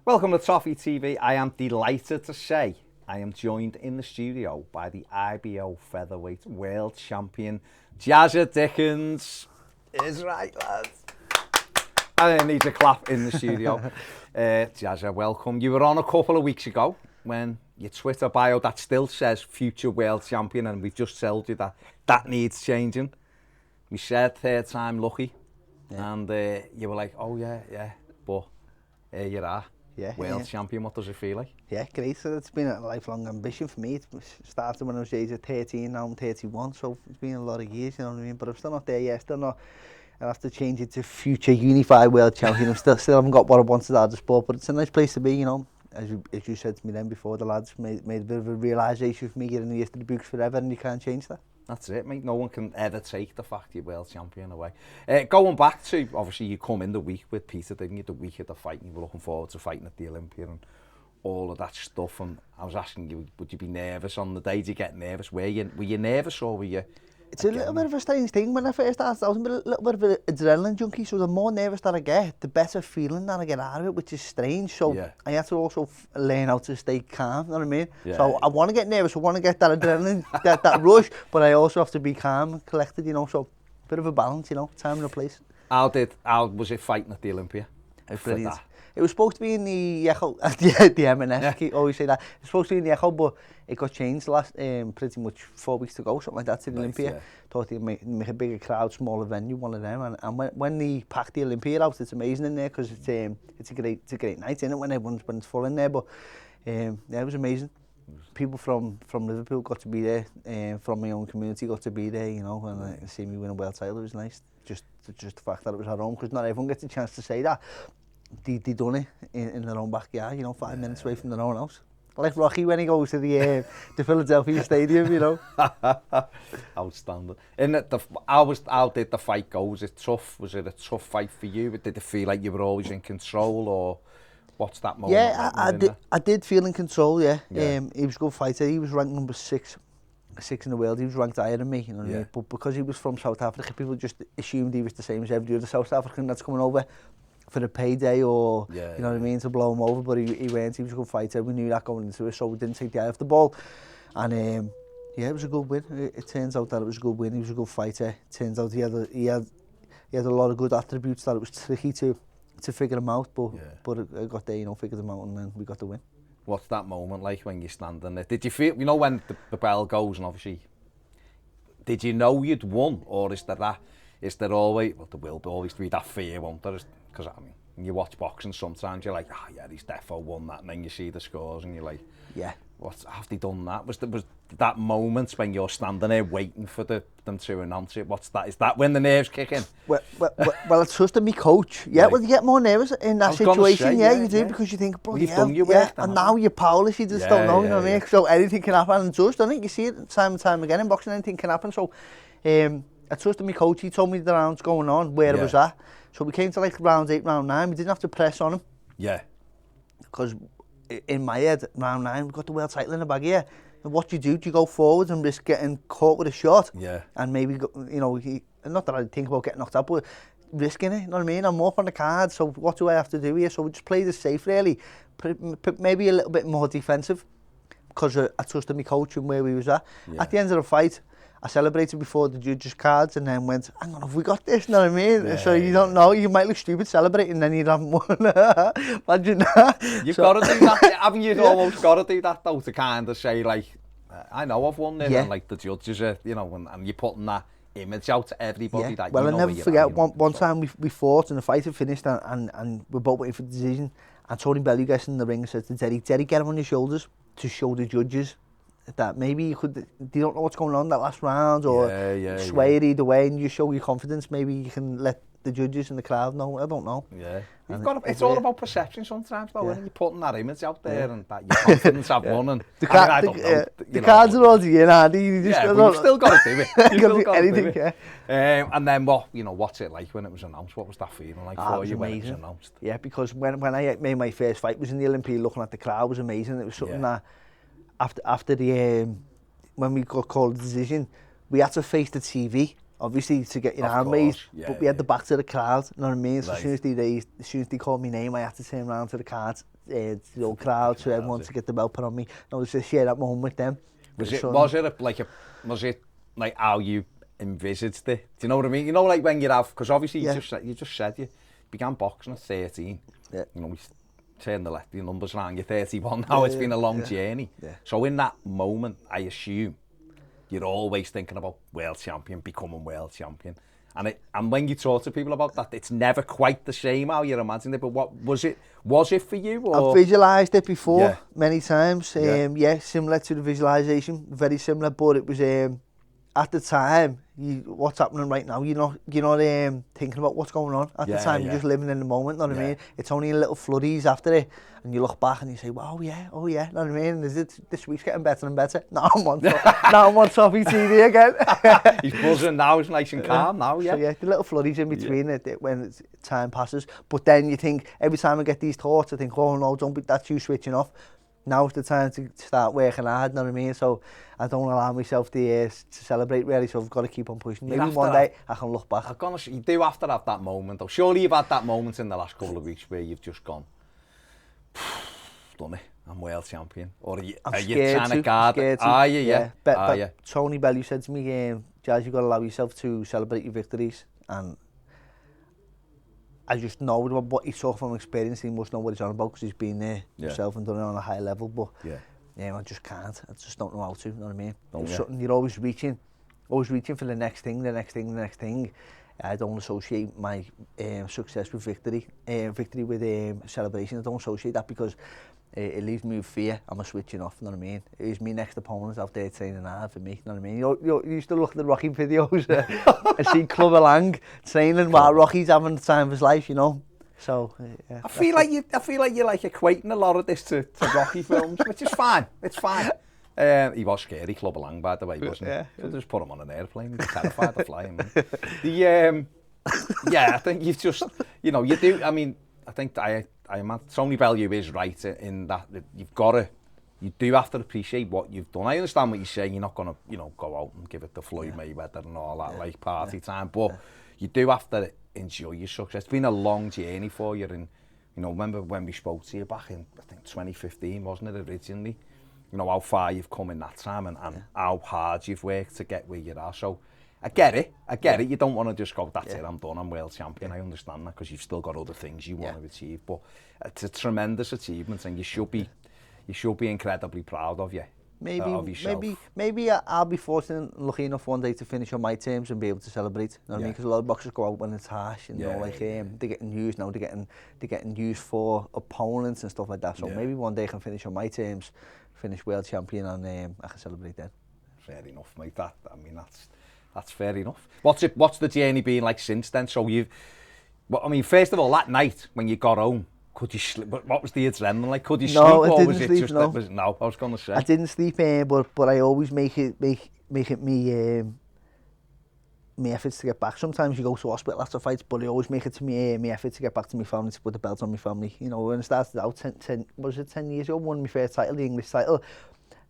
Welcome to Toffee TV. I am delighted to say I am joined in the studio by the IBO featherweight world champion, Jazza Dickens. Is right, lads. I need a clap in the studio. Jazza, welcome. You were on a couple of weeks ago when your Twitter bio that still says future world champion, and we've just told you that that needs changing. We said third time lucky, and you were like, oh yeah, but here you are. World champion, what does it feel like? Yeah, great. So it's been a lifelong ambition for me. It started when I was age of 13, now I'm 31, so it's been a lot of years, you know what I mean? But I'm still not there yet, still not. I'll have to change it to future unified world champion. I still haven't got what I wanted out of the sport, but it's a nice place to be, you know. As you said to me then before, the lads made a bit of a realisation for me, getting the history books forever, and you can't change that. That's it, mate. No one can ever take the fact you're world champion away. Going back to, obviously, you come in the week with Peter, didn't you? The week of the fight, and you were looking forward to fighting at the Olympia and all of that stuff. And I was asking you, would you be nervous on the day? Did you get nervous? Were you nervous, or were you? It's a little bit of a strange thing. When I first started, I was a little bit of an adrenaline junkie, so the more nervous that I get, the better feeling that I get out of it, which is strange. So I had to also learn how to stay calm, you know what I mean? Yeah. So I want to get nervous, I want to get that adrenaline, that rush, but I also have to be calm and collected, you know, so a bit of a balance, you know, time and a place. How was it fighting at the Olympia? Brilliant. It was supposed to be in the Echo, the M&S, always say that. It was supposed to be in the Echo, but it got changed last, pretty much 4 weeks ago, something like that, to the Olympia. Yeah. Thought they'd make a bigger crowd, smaller venue, one of them. And when they packed the Olympia out, it's amazing in there, because it's a great night, isn't it, when it's full in there. But yeah, it was amazing. People from Liverpool got to be there, from my own community got to be there, you know, and see me win a world title, it was nice. Just the fact that it was at home, because not everyone gets a chance to say that. They done it in their own backyard, you know, 5 minutes away from their own house. Like Rocky when he goes to the Philadelphia Stadium, you know. Outstanding. And how did the fight go? Was it tough? Was it a tough fight for you? Did it feel like you were always in control, or what's that moment? Yeah, I did feel in control, yeah. He was a good fighter. He was ranked number six in the world. He was ranked higher than me, you know what I mean? But because he was from South Africa, people just assumed he was the same as every other South African that's coming over for a payday, or you know what I mean, to blow him over. But he weren't. He was a good fighter. We knew that going into it, so we didn't take the eye off the ball. And yeah, it was a good win. It turns out that it was a good win. He was a good fighter. It turns out he had a lot of good attributes that it was tricky to figure him out. But I got there, you know, figured him out, and then we got the win. What's that moment like when you're standing there? Did you feel, you know, when the bell goes, and obviously, did you know you'd won, or is there always, well, there will always be that fear, won't there? Because I mean, when you watch boxing, sometimes you're like, oh yeah, he's defo won that, and then you see the scores, and you're like, yeah, have they done that? Was that moment when you're standing there waiting for them to announce it? What's that? Is that when the nerves kick in? Well, I trusted my coach. Yeah, well, you get more nervous in that situation. Say, you do, because you think, bloody hell, and now you're powerless. You just don't know, you know what I mean? So anything can happen, and it does, don't it? You see it time and time again in boxing. Anything can happen. So, I trusted my coach. He told me the rounds going on, where it was at. So we came to like round 8, round 9. We didn't have to press on him. Yeah. Because in my head, round 9, we've got the world title in the bag here. And what do? Do you go forward and risk getting caught with a shot? Yeah. And maybe, you know, not that I think about getting knocked out, but risking it, you know what I mean? I'm up on the card, so what do I have to do here? So we just played it safe, really. Maybe a little bit more defensive, because I trusted my coach and where we was at. Yeah. At the end of the fight, I celebrated before the judges' cards, and then went, hang on, have we got this? You know what I mean? Yeah, so you don't know, you might look stupid celebrating, and then you haven't won. Imagine that. You've got to do that, haven't you? Almost got to do that, though, to kind of say, like, I know I've won this, and like the judges are, you know, and you're putting that image out to everybody that you know. Well, I'll never forget, one time we fought, and the fight had finished, and we're both waiting for the decision, and Tony Bellew gets in the ring and says to Derry, get him on your shoulders to show the judges that maybe they don't know what's going on that last round, or sway it either way, and you show your confidence. Maybe you can let the judges and the crowd know. I don't know. Yeah, it's all about perception sometimes, though. When you're putting that image out there, and that your confidence have won, and I don't know. The cards are all to you, and you've still got to do it. You can do anything. And then what's it like when it was announced? What was that feeling like for you when it was announced? Yeah, because when I made my first fight, was in the Olympia, looking at the crowd was amazing. It was something that after the when we got called the decision, we had to face the TV, obviously, to get your arm raised, but we had the back to the crowd, you know what I mean? So as soon as they called my name, I had to turn around to the crowd the old crowd, so everyone to get the belt put on me. And I was just share that moment with them. Was it like how you envisaged it? Do you know what I mean? You know, like when you have, because obviously you just said you began boxing at 13. Yeah. You know, we turned the numbers around. You're 31 now. It's been a long journey. Yeah. So in that moment, I assume you're always thinking about world champion, becoming world champion. And when you talk to people about that, it's never quite the same how you imagined it. But what was it? Was it for you? Or? I've visualised it before many times. Similar to the visualisation, very similar. But it was at the time, what's happening right now. You're not thinking about what's going on at the time. You're just living in the moment. Know what I mean? It's only in little flurries after it, and you look back and you say, "Wow, oh yeah." Know what I mean? This week's getting better and better. Now I'm on Toffee TV again. He's buzzing now. He's nice and calm now. Yeah. So the little flurries in between it when time passes. But then you think every time I get these thoughts, I think, "Oh no, don't be that's you switching off." Now's the time to start working hard, know what I mean? So I don't allow myself to celebrate really, so I've got to keep on pushing. Maybe one day I can look back. You do have to have that moment though. Surely you've had that moment in the last couple of weeks where you've just gone, done it, I'm world champion. Or are you trying to guard it? Are you? Yeah. Tony Bellew said to me, Jazz, you've got to allow yourself to celebrate your victories. And I just know what he saw from experience. He must know what he's on about because he's been there himself and done it on a high level. But I just can't. I just don't know how to. You know what I mean? Something you're always reaching for the next thing. I don't associate my success with victory with celebration. I don't associate that because it leaves me with fear. I'm switching off. You know what I mean? It's my next opponent out there training hard for me. You know what I mean? You used to look at the Rocky videos and see Clubber Lang training while Rocky's having the time of his life. You know. So I feel like you're like equating a lot of this to Rocky films, which is fine. It's fine. He was scary, Clubber Lang, by the way, wasn't he? Yeah. So just put him on an airplane. He was terrified to fly him. I think you've just, you do. I mean, I think Tony Bellew is right in that you do have to appreciate what you've done. I understand what you're saying. You're not going to, go out and give it to Floyd Mayweather and all that, like party time. But you do have to enjoy your success. It's been a long journey for you. And, remember when we spoke to you back in, I think, 2015, wasn't it, originally? How far you've come in that time and how hard you've worked to get where you are. So I get it. You don't want to just go, that's it, I'm done, I'm world champion. I understand that because you've still got other things you want to achieve. But it's a tremendous achievement and you should be incredibly proud of you. Maybe I'll be fortunate and lucky enough one day to finish on my terms and be able to celebrate. You know what I mean? Because a lot of boxers go out when it's harsh and they're getting used now. They're getting used for opponents and stuff like that. So maybe one day I can finish on my terms, finish world champion, and I can celebrate then. Fair enough, mate. That's fair enough. What's the journey been like since then? So first of all, that night when you got home, could you sleep? What was the adrenaline like? Could you sleep, or was it just that was no? I was going to say I didn't sleep, but I always make it me efforts to get back. Sometimes you go to hospital after fights, but I always make it to me effort to get back to my family, to put the belt on my family. When I started out 10 years ago, won my first title, the English title.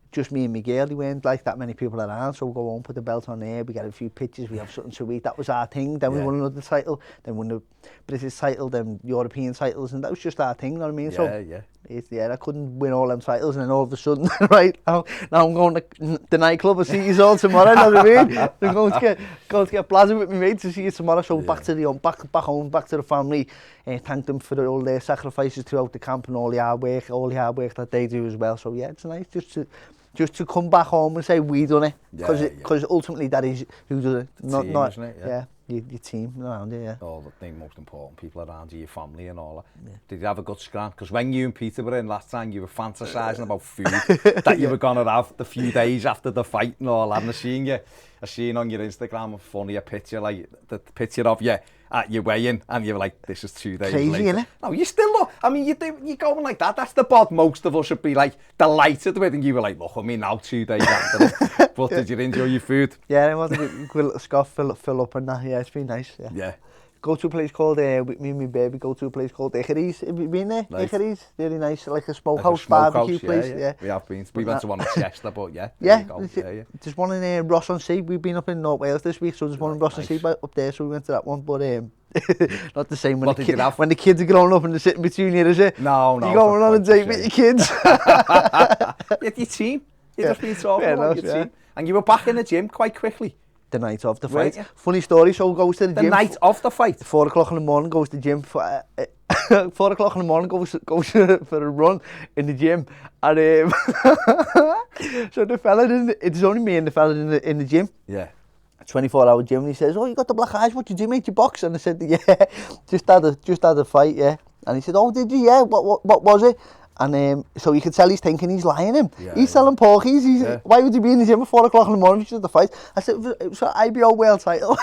Just me and my girl, there weren't like that many people around, so we'll go home, put the belt on there, we get a few pictures, we have something to eat. That was our thing. Then we won another title, then won the British title, then European titles, and that was just our thing, you know what I mean? I couldn't win all them titles, and then all of a sudden, right, now I'm going to the nightclub, I'll see you all tomorrow, you know what I mean? I'm going to get blasted with my mates to see you tomorrow, so back home, back to the family, thank them for all their sacrifices throughout the camp and all the hard work that they do as well. So it's nice just to come back home and say we done it, because ultimately that is who does it, not isn't it? Your team around you. All the most important people around you, your family and all that. Did you have a good scram? Because when you and Peter were in last time, you were fantasising about food that you were going to have the few days after the fight and all that. And I seen on your Instagram a funny picture, like the picture of you at your weigh-in, and you were like, this is 2 days crazy, later. Innit? No, you still look, you're going like that. That's the bod most of us would be like delighted with, and you were like, look at me now 2 days after it. But did you enjoy your food? Yeah, I wanted a good little scoff, fill up and that. Yeah, it's been nice. Yeah. Go to a place called, with me and my baby, go to a place called Ickery's. Have you been there? Nice. Ickery's, really nice, like a smokehouse barbecue place. Yeah. We have been. We went to one in Chester, but There's one in Ross-on-Sea. We've been up in North Wales this week, so there's one in Ross-on-Sea up there, so we went to that one. But Not the same when the kids are growing up and they're sitting between you, is it? No. You're going on a date with your kids. Your team. You've just been talking about your team. And you were back in the gym quite quickly. The night of the fight. Funny story, so goes to the gym. The night of the fight? 4 o'clock in the morning, goes to the gym. 4 o'clock in the morning, goes for a run in the gym. And so the fella, it's only me and the fella in the gym. Yeah. 24-hour gym, and he says, "Oh, you got the black eyes, what you do, mate? You box?" And I said, "Yeah, just had a fight, yeah." And he said, "Oh, did you? Yeah, what was it?" And so you could tell he's thinking he's lying him. He's selling porkies. Why would you be in the gym at 4 o'clock in the morning if you had the fight? I said, "It was an IBO world title."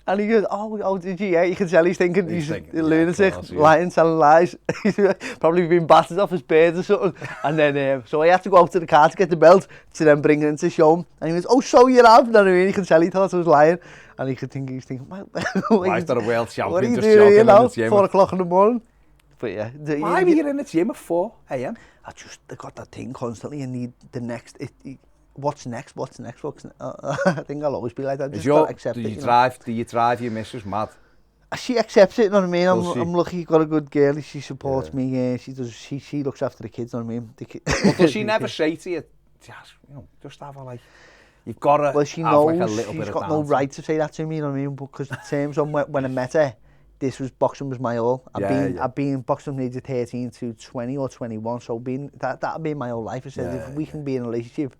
And he goes, "Oh, did you? Yeah." You can tell he's thinking he's a lunatic, lying, telling lies. He's probably been battered off his beard or something. And then, so I had to go out to the car to get the belt to then bring it in to show him. And he goes, "Oh, so you have?" You know what I mean? You can tell he thought I was lying. And he's thinking, why is that a world champion just jogging in the gym? 4 o'clock in the morning. But yeah. Why were you in the gym at 4 a.m? I got that thing constantly. I need the next. What's next? I think I'll always be like that. Just gotta accept it. Do you drive your missus mad? She accepts it, you know what I mean? I'm lucky, got a good girl. She supports me. She looks after the kids, you know what I mean? Well, does she never say to you, just have a you've got to well, she knows like a little bit of got no right to say that to me, you know what I mean? Because in terms of when I met her, boxing was my all. I've been boxing from the age of 13 to 20 or 21, so that'll be my whole life. I said, if we can be in a relationship,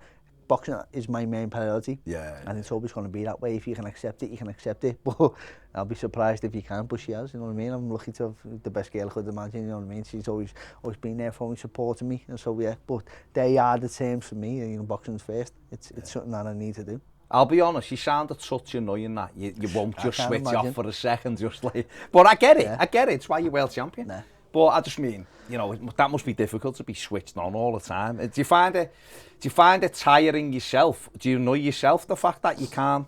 boxing is my main priority. And it's always going to be that way. If you can accept it, you can accept it. But I'll be surprised if you can't, but she has, you know what I mean? I'm lucky to have the best girl I could imagine, you know what I mean? She's always been there for me, supporting me, and so yeah. But they are the terms for me, you know, boxing's first. It's something that I need to do. I'll be honest, you sounded such annoying that you won't just switch off for a second, just like. But I get it, it's why you're world champion. Nah. But I just mean, you know, that must be difficult to be switched on all the time. Do you find it tiring yourself? Do you annoy yourself the fact that you can't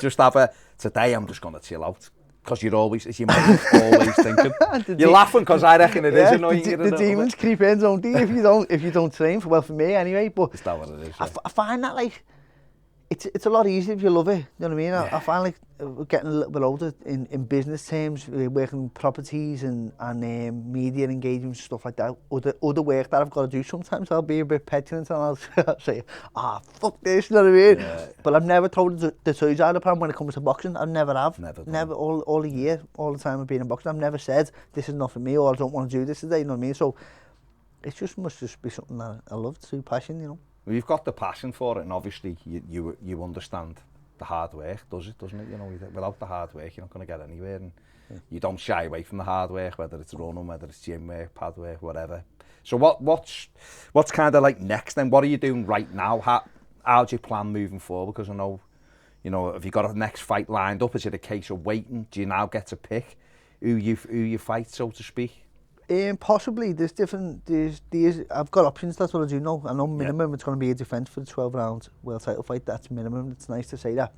just have today I'm just gonna chill out? Because you're always, as your mind always thinking. You're laughing because I reckon it is annoying. The demons creep in, don't they? If you don't train, well for me anyway. But is that what it is? Yeah. I find that like. It's a lot easier if you love it, you know what I mean? Yeah. I find like getting a little bit older in business terms, working properties and media engagements, stuff like that. Other work that I've got to do, sometimes I'll be a bit petulant and I'll say, fuck this, you know what I mean? Yeah. But I've never told the toys out of the pram when it comes to boxing. I never have. Never all the year, all the time I've been in boxing, I've never said, this is not for me or I don't want to do this today, you know what I mean? So it must just be something that I love to do, passion, you know. Well, you've got the passion for it, and obviously you understand the hard work, doesn't it? You know, without the hard work, you're not going to get anywhere, and you don't shy away from the hard work, whether it's running, whether it's gym work, pad work, whatever. So what's kind of like next then? What are you doing right now? How do you plan moving forward? Because I know, you know, have you got a next fight lined up? Is it a case of waiting? Do you now get to pick who you fight, so to speak? Possibly. I've got options, that's what I do know. I know minimum it's going to be a defence for the 12-round world title fight. That's minimum. It's nice to say that.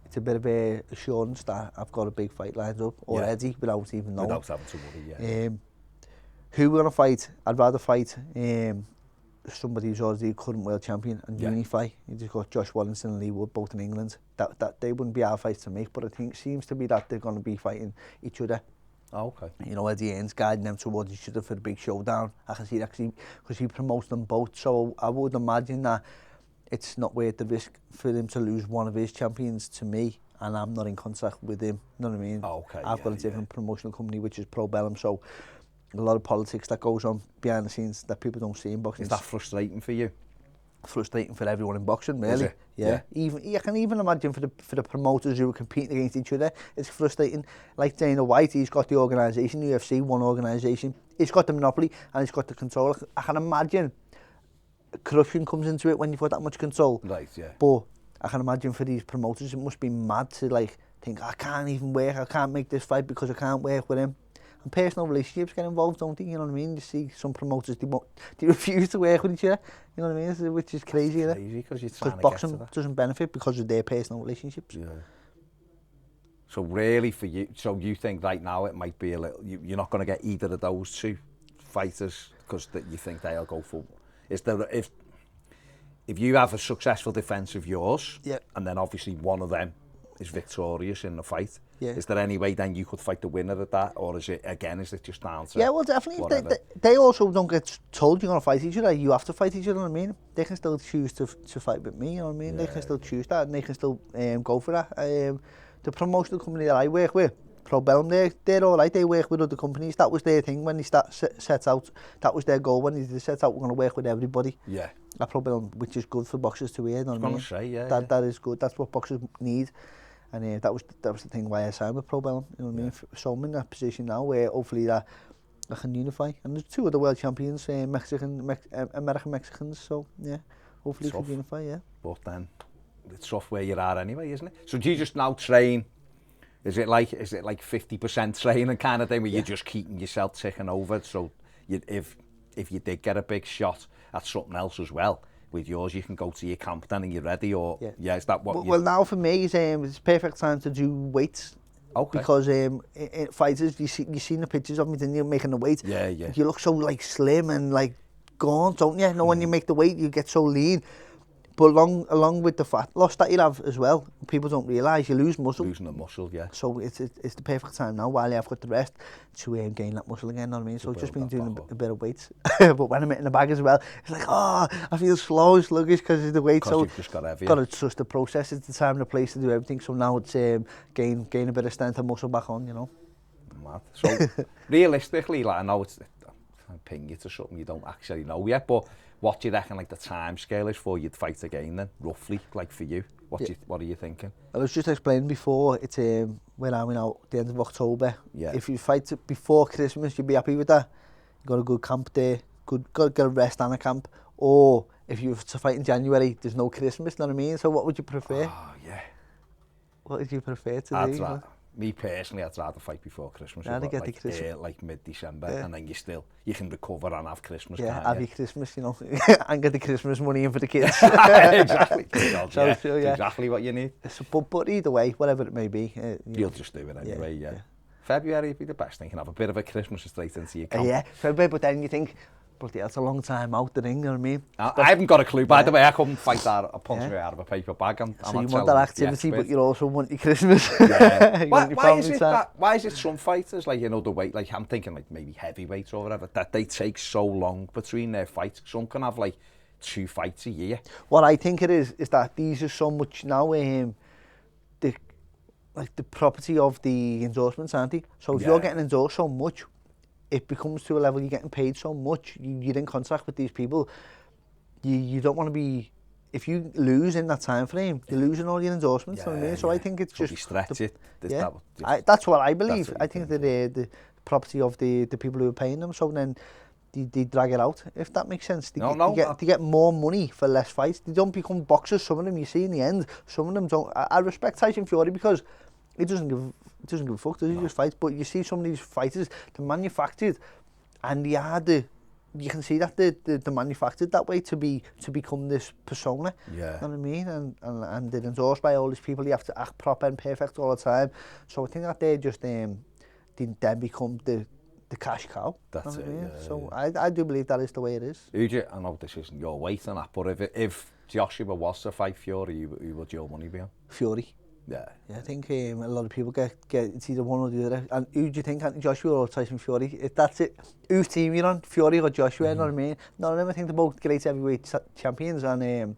It's a bit of a assurance that I've got a big fight lined up already without even knowing. Without having to worry, who we're going to fight? I'd rather fight somebody who's already current world champion and unify. You just got Josh Wallinson and Lee Wood, both in England. That they wouldn't be our fights to make, but I think it seems to be that they're going to be fighting each other. Oh, okay. You know, Eddie Hearn's guiding them towards each other for the big showdown. I can see that because he promotes them both. So I would imagine that it's not worth the risk for him to lose one of his champions to me, and I'm not in contact with him. You know what I mean? Oh, okay. I've got a different promotional company which is Pro Bellum, so a lot of politics that goes on behind the scenes that people don't see in boxing. Is that frustrating for you? Frustrating for everyone in boxing, really. Yeah. I can even imagine for the promoters who are competing against each other, it's frustrating. Like Dana White, he's got the organisation, UFC, one organisation. He's got the monopoly and he's got the control. I can imagine corruption comes into it when you've got that much control. Right, yeah. But I can imagine for these promoters, it must be mad to like think, I can't even work, I can't make this fight because I can't work with him. And personal relationships get involved, don't they? You know what I mean? You see some promoters, they refuse to work with each other. You know what I mean? Which is crazy. It's crazy because boxing doesn't benefit because of their personal relationships. Yeah. So really for you, so you think right now it might be a little, you're not going to get either of those two fighters because you think they'll go for, is there, if you have a successful defence of yours, and then obviously one of them is victorious in the fight, Yeah. Is there any way then you could fight the winner of that, or is it just down to Yeah, well, definitely. They also don't get told you're going to fight each other. You have to fight each other, you know what I mean? They can still choose to fight with me, you know what I mean? They can still choose that, and they can still go for that. The promotional company that I work with, Probellum, they're all right. They work with other companies. That was their thing when they set out. That was their goal when they set out. We're going to work with everybody. Yeah. At Probellum, which is good for boxers to hear. You know what I mean? Say, yeah, that is good. That's what boxers need. And that was the thing why I signed with Probellum. You know what I mean? So I'm in that position now where hopefully that I can unify. And there's 2 other world champions, American Mexicans. So yeah, hopefully we can unify. Yeah. But then it's tough where you are anyway, isn't it? So do you just now train? Is it like 50% training kind of thing where you're just keeping yourself ticking over? So if you did get a big shot at something else as well, with yours you can go to your camp then and you're ready, or is that what? Well, now for me it's perfect time to do weights. Okay. Because fighters, you seen the pictures of me, then you're making the weight. Yeah. You look so like slim and like gaunt, don't you? When you make the weight, you get so lean. But along with the fat loss that you have as well, people don't realise you lose muscle. Losing the muscle, yeah. So it's the perfect time now, while I've got the rest, to gain that muscle again, you know what I mean? So I've just been doing a bit of weights. But when I'm hitting the bag as well, it's like, I feel slow and sluggish because of the weight. Because you've just got heavier. Got to trust the process. It's the time and the place to do everything. So now it's gain a bit of strength and muscle back on, you know. Mad. So realistically, like, I know I'm ping you to something you don't actually know yet, but what do you reckon like the time scale is for you'd fight again then, roughly, like for you? What are you thinking? I was just explaining before, it's when I'm out the end of October. Yeah. If you fight before Christmas, you'd be happy with that. You got a good camp there, got to get a rest and a camp. Or if you were to fight in January, there's no Christmas, you know what I mean? So what would you prefer? Oh, yeah. What would you prefer to do? Me personally, I'd rather fight before Christmas. Yeah, get the Christmas. Like mid-December, and then you can recover and have Christmas. Yeah, have your Christmas, you know, and get the Christmas money in for the kids. Exactly. Exactly what you need. But either way, whatever it may be. You'll just do it anyway, yeah. February would be the best thing. You can have a bit of a Christmas straight into your camp. Yeah, February, but then you think, bloody, that's a long time out the ring, you know what I mean? I haven't got a clue, by the way. I couldn't fight that. I punched me out of a paper bag. So you want that activity, but you also want your Christmas. Yeah. Why is it some fighters, like, you know, the weight, like I'm thinking like maybe heavyweights or whatever, that they take so long between their fights? Some can have like 2 fights a year. What I think it is that these are so much now, the property of the endorsements, aren't they? So if you're getting endorsed so much, it becomes to a level you're getting paid so much, you're in contact with these people, you don't want to be, if you lose in that time frame, you're losing all your endorsements, you know what I mean? So I think it's just... stretch it. That's what I believe. I think that the property of the people who are paying them, so then they drag it out, if that makes sense. They get more money for less fights. They don't become boxers, some of them, you see in the end, some of them don't. I respect Tyson Fury because he doesn't give a fuck, does he? Just fights. But you see some of these fighters, they're manufactured, and you can see that they're manufactured that way to become this persona. Yeah. You know what I mean? And they're endorsed by all these people. You have to act proper and perfect all the time. So I think that they just they then become the cash cow. That's it. Yeah, so I do believe that is the way it is. I know this isn't your weight on that, but if Joshua was to fight Fury, who would your money be on? Fury. Yeah. I think a lot of people get it's either one or the other. And who do you think, Joshua or Tyson Fury? If that's it, whose team you're on, Fury or Joshua? You know what I mean? None of them. I think they're both great heavyweight champions and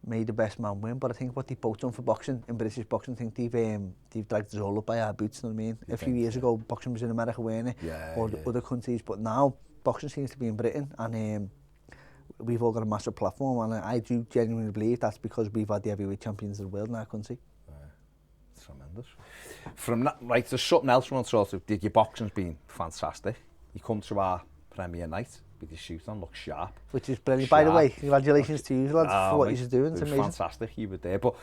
made the best man win. But I think what they've both done for boxing in British boxing, I think they've dragged us all up by our boots. You know what I mean? A few years ago, boxing was in America, weren't it? Or other countries, but now boxing seems to be in Britain, and we've all got a massive platform, and I do genuinely believe that's because we've had the heavyweight champions of the world in our country. Tremendous. From that, right, there's something else we want to sort of, your boxing's been fantastic. You come to our premiere night with your suit on, look sharp. Which is brilliant. By the way, congratulations to you, lads, for what you're doing. It's amazing. Fantastic, you were there. But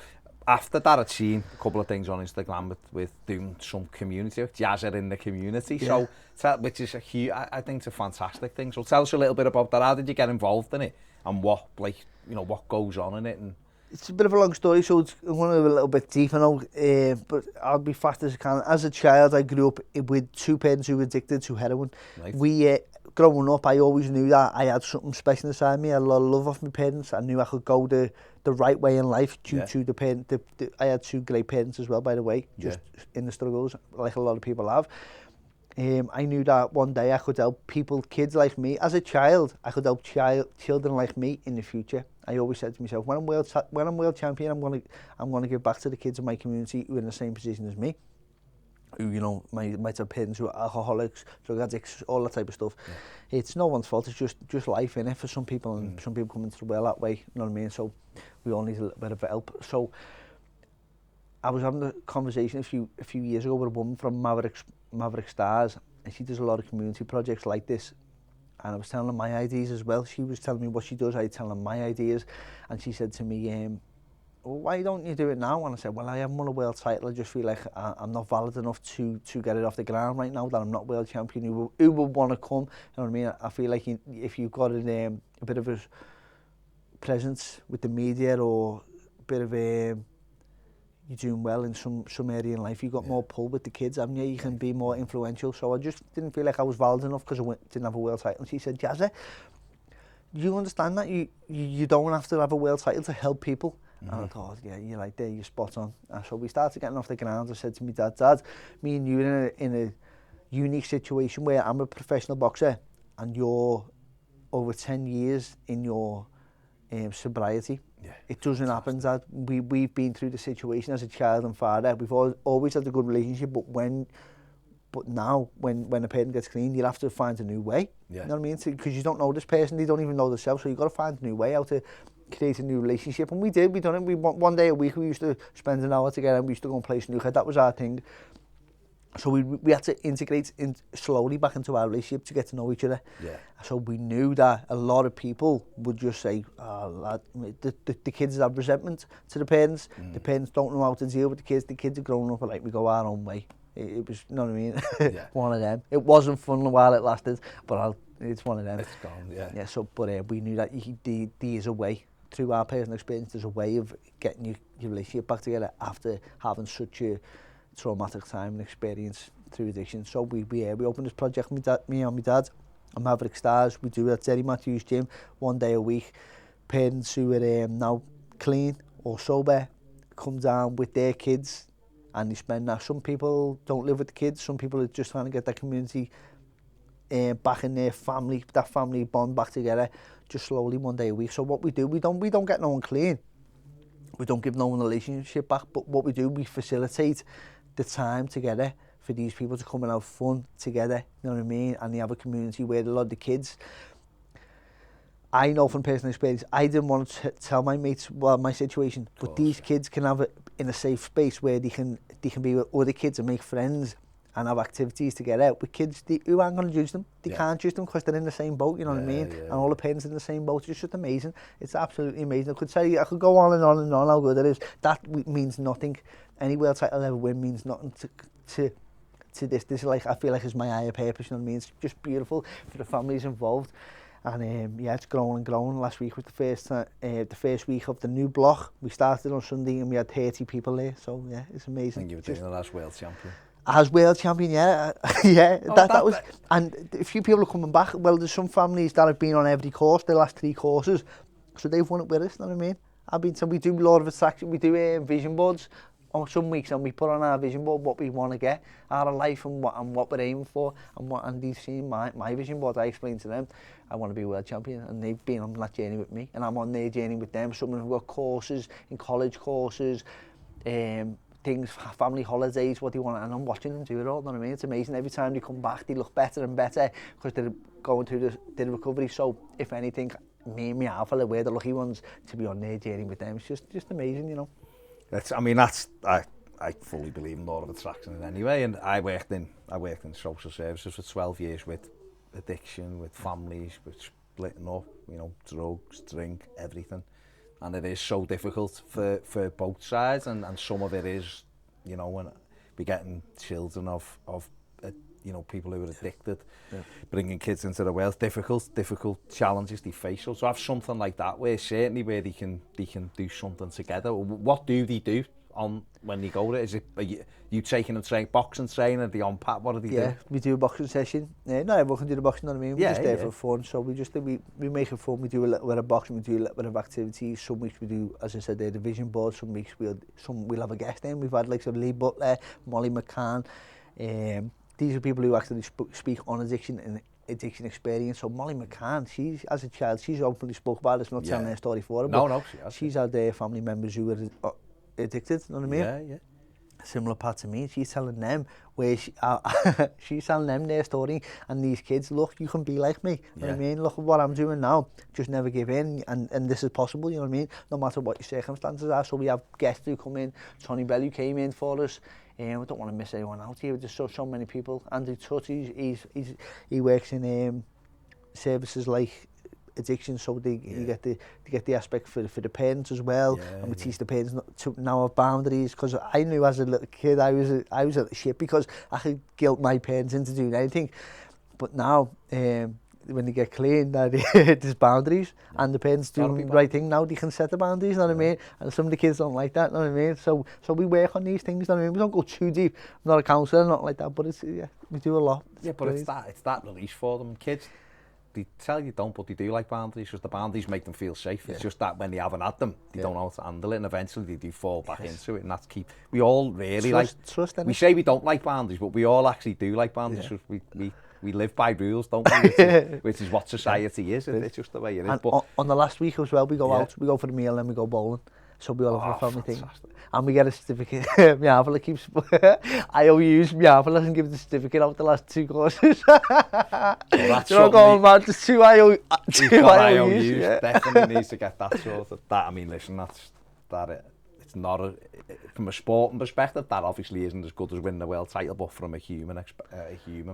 after that, I'd seen a couple of things on Instagram with doing some community, Jazza in the community. Yeah. So, which is a huge, I think it's a fantastic thing. So tell us a little bit about that. How did you get involved in it, and what goes on in it? And it's a bit of a long story, so it's going a little bit deep, I know, but I'll be fast as I can. As a child, I grew up with 2 parents who were addicted to heroin. Right. growing up, I always knew that I had something special inside me. I had a lot of love off my parents. I knew I could go the right way in life due to the parent. I had 2 great parents as well, by the way, just in the struggles, like a lot of people have. I knew that one day I could help kids like me. As a child, I could help children like me in the future. I always said to myself, when I'm world champion, I'm gonna give back to the kids in my community who are in the same position as me. Who, you know, might have parents who are alcoholics, drug addicts, all that type of stuff. Yeah. It's no one's fault. It's just life, innit, for some people, and some people come into the world that way. You know what I mean? So we all need a little bit of help. So I was having a conversation a few years ago with a woman from Maverick Stars, and she does a lot of community projects like this. And I was telling her my ideas as well. She was telling me what she does. I tell her my ideas, and she said to me, well, why don't you do it now? And I said, well, I haven't won a world title. I just feel like I'm not valid enough to get it off the ground right now, that I'm not world champion. Who would want to come? You know what I mean? I feel like if you've got a bit of a presence with the media, or a bit of you're doing well in some area in life, you've got more pull with the kids, haven't you? You can be more influential. So I just didn't feel like I was valid enough because I didn't have a world title. And she said, Jazza, you understand that you don't have to have a world title to help people? And I thought, yeah, you're like, there, you're spot on. And so we started getting off the ground. I said to me Dad, me and you are in a unique situation where I'm a professional boxer and you're over 10 years in your sobriety. Yeah, it doesn't happen, Dad. We've been through the situation as a child and father. We've always had a good relationship, but now when a parent gets clean, you'll have to find a new way. Yeah. You know what I mean? Because you don't know this person, they don't even know themselves, so you've got to find a new way how to create a new relationship. And we did. We done it. One day a week we used to spend an hour together, and we used to go and play snooker. That was our thing. So we had to integrate slowly back into our relationship to get to know each other. Yeah. So we knew that a lot of people would just say, lad, the kids have resentment to the parents. The parents don't know how to deal with the kids. The kids are growing up like we go our own way. It was, you know what I mean? Yeah. One of them. It wasn't fun while it lasted, but it's one of them. It's gone, yeah. Yeah. So, but we knew that there is a way. Through our personal experience, there's a way of getting your relationship back together after having such a traumatic time and experience through addiction. So we opened this project, me and my dad, and Maverick Stars. We do it at Terry Mathew's gym 1 day a week. Parents who are now clean or sober come down with their kids, and they spend that. Some people don't live with the kids. Some people are just trying to get that community back in their family, that family bond back together, just slowly 1 day a week. So what we do, we don't get no one clean. We don't give no one a relationship back, but what we do, we facilitate the time together for these people to come and have fun together, you know what I mean? And they have a community where a lot of the kids, I know from personal experience, I didn't want to tell my mates my situation, but these kids can have it in a safe space where they can be with other kids and make friends and have activities to get out with kids who aren't going to judge them. They can't judge them because they're in the same boat, you know what I mean? And all the parents are in the same boat. It's just amazing. It's absolutely amazing. I could go on and on and on how good it is. That means nothing. Any world title I'll ever win means nothing to this. This is like, I feel like it's my higher purpose, you know what I mean? It's just beautiful for the families involved. And it's growing and growing. Last week was the first week of the new block. We started on Sunday and we had 30 people there. So yeah, it's amazing. And you were doing the last world champion. As world champion, yeah. Yeah, that was, and a few people are coming back. Well, there's some families that have been on every course, the last 3 courses, so they've won it with us, you know what I mean? We do law of attraction, we do vision boards on some weeks, and we put on our vision board what we want to get out of life and what we're aiming for, and they've seen my vision board. I explained to them, I want to be a world champion, and they've been on that journey with me, and I'm on their journey with them. Some of them have got courses, in college courses, things, family holidays, what do you want, and I'm watching them do it all, you know what I mean? It's amazing. Every time they come back, they look better and better because they're going through the recovery. So, if anything, me and my alpha, we're the lucky ones to be on their journey with them. It's just amazing, you know. I fully believe in law of attraction in any way, and I worked in social services for 12 years with addiction, with families, with splitting up, you know, drugs, drink, everything. And it is so difficult for both sides, and some of it is, you know, when we're getting children of you know, people who are addicted, bringing kids into the world, difficult challenges they face. So have something like that where they can do something together. What do they do on when you go there? Is it you taking them boxing training? Are they on pat? What are they doing? Yeah, we do a boxing session. Not everyone can do the boxing, you know what I mean? We're just there for fun, so we make it fun. We do a little bit of boxing, we do a little bit of activities. Some weeks we do, as I said, the division board. Some weeks we'll have a guest in. We've had like Lee Butler, Molly McCann. These are people who actually speak on addiction and addiction experience. So Molly McCann, she's as a child, she's openly spoke about it. It's not telling her story for her. No, she's had family members who were addicted. You know what I mean? Yeah. Similar part to me. She's telling them she's telling them their story, and these kids, look, you can be like me. You know what I mean? Look at what I'm doing now. Just never give in, and this is possible. You know what I mean? No matter what your circumstances are. So we have guests who come in. Tony Bell who came in for us. We don't want to miss anyone out here. There's so many people. Andrew Tutt, he works in services like addiction, so you get the aspect for the parents as well, and we teach the parents to now have boundaries. Because I knew as a little kid I was at the shit because I could guilt my parents into doing anything, but now when they get clean, there's boundaries, and the parents do the right thing now. They can set the boundaries, you know what I mean? And some of the kids don't like that, you know what I mean? So we work on these things, you know what I mean? We don't go too deep. I'm not a counsellor, not like that, but it's we do a lot. Yeah, but it's that release for them. Kids, they tell you don't, but they do like boundaries, because the boundaries make them feel safe. It's just that when they haven't had them, they don't know how to handle it, and eventually they do fall back into it, and that's key. We all really trust, we say we don't like boundaries, but we all actually do like boundaries. We live by rules, don't we? Which is what society is. It's just the way it is. And but on the last week as well, we go out, we go for the meal, and we go bowling. So we all have a family thing. And we get a certificate. Miavila keeps... I owe you Miavila and give the certificate out the last 2 courses. That's you're not going mad. There's 2 IOUs. Definitely needs to get that sort of... That, I mean, listen, it's not from a sporting perspective, that obviously isn't as good as winning the world title, but from a human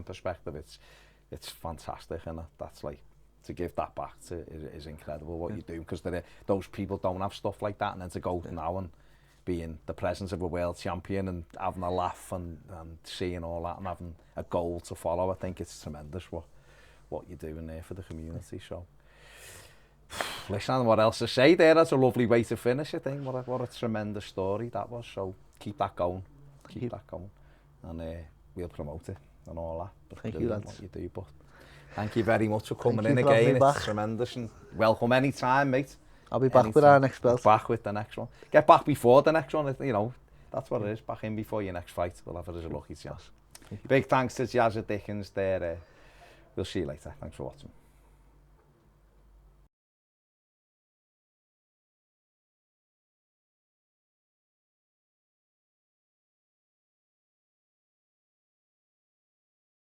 perspective, it's fantastic, and that's like, to give that back is incredible what you do, because those people don't have stuff like that, and then to go now and be in the presence of a world champion and having a laugh and seeing all that and having a goal to follow, I think it's tremendous what you're doing there for the community. So listen, what else to say there? That's a lovely way to finish, I think. What a tremendous story that was. So keep that going, and we'll promote it and all that. But thank you, lads. What you do, but thank you very much for coming in again. It's tremendous, and welcome anytime, mate. I'll be back with our next belt. Back with the next one. Get back before the next one, you know. That's what it is. Back in before your next fight. We'll have it as a lucky chance. Big thanks to Jazza Dickens there. We'll see you later. Thanks for watching.